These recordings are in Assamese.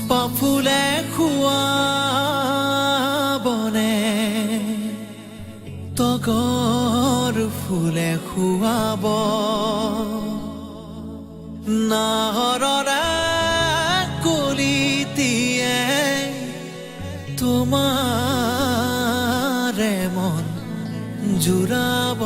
চম্পা ফুলে খুৱাবনে তগৰ ফুলে খুৱাব নাহৰৰে কলিতিয়ে তোমাৰে মন জুৰাব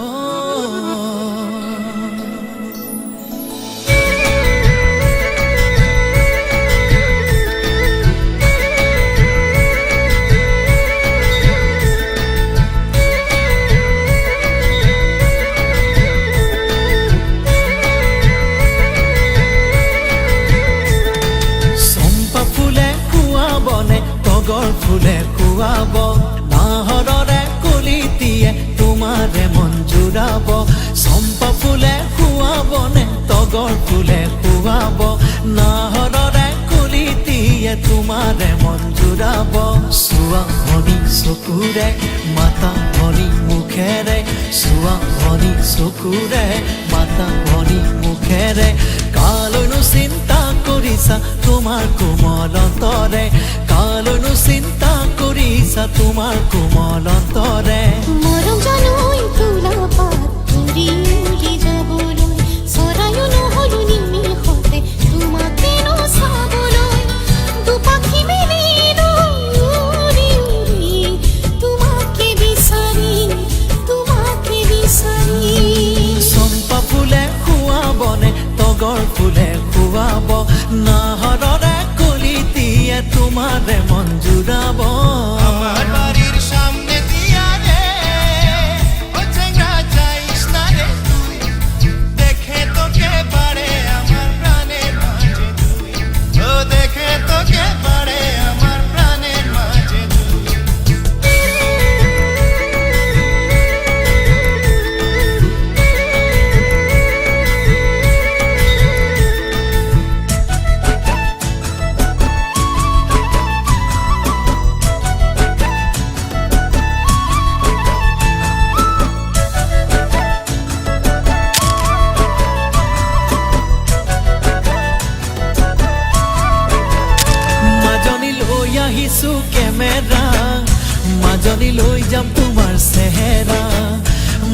তগৰ ফুলে খুৱাব নাহৰৰে কলিতিয়ে তোমাৰে মন জুৰাব চম্পা ফুলে খুৱাবনে তগৰ ফুলে খুৱাব নাহৰৰে কলিতিয়ে তোমাৰে মন জুৰাব চোৱা ভনী চকুৰে মাতা ভনী মুখেৰে চোৱা ভনী চকুৰে মাতা ভনী মুখেৰে কালৈনো চিন্তা কৰিছা তোমাৰ কোমল অন্তৰে কালৈনো চিন্তা কৰিছা তোমাৰ কোমল অন্তৰে মৰম জানোই তোলা পাত উৰি উৰি যাবলৈ চৰায়ো নহলো নিমিষতে তোমাকে নচাবলৈ দুপাখি মেলিলো উৰি উৰি তোমাকে বিচাৰি চম্পা ফুলে খুৱাবনে তগৰ ফুলে খুৱাব নাহৰৰে কলিতিয়ে তোমাৰে মন জুৰাব আমার বাড়ির সামনে দিয়া রে ও চেঙ্গা যাইস না রে তুই দেখে তোকে পারে আমার প্রাণের মাঝে তুই ও দেখে তোকে পারে আমার প্রাণের মাঝে তুই আহিছো কেমেৰা মাজনী লৈ যাম তোমাৰ চেহেৰা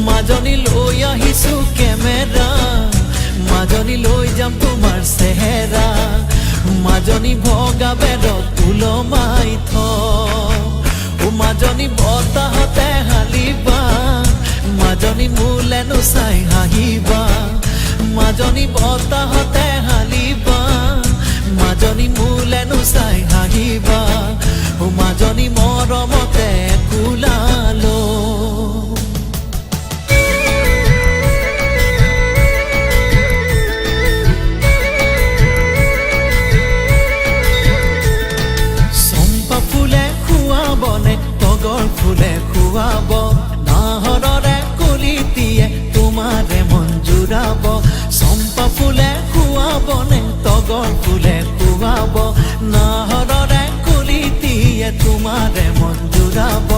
মাজনী লৈ আহিছো কেমেৰা মাজনী লৈ যাম তোমাৰ চেহেৰা মাজনী ভগা বেৰত ওলমাই থ ও মাজনী বতাহতে হালিবা মাজনী মোলেনো চাই হাঁহিবা মাজনী বতাহতে হালিবা মাজনী মোলেনো চাই হাঁহিবা ও মাজনী মৰমতে কুলালো চম্পা ফুলে খুৱাবনে তগৰ ফুলে খুৱাব নাহৰৰে কলিতিয়ে তোমাৰে মন জুৰাব চম্পা ফুলে খুৱাবনে তগৰ ফুলে খুৱাব নাহৰৰে কলিতিয়ে তোমাৰে মন জুৰাব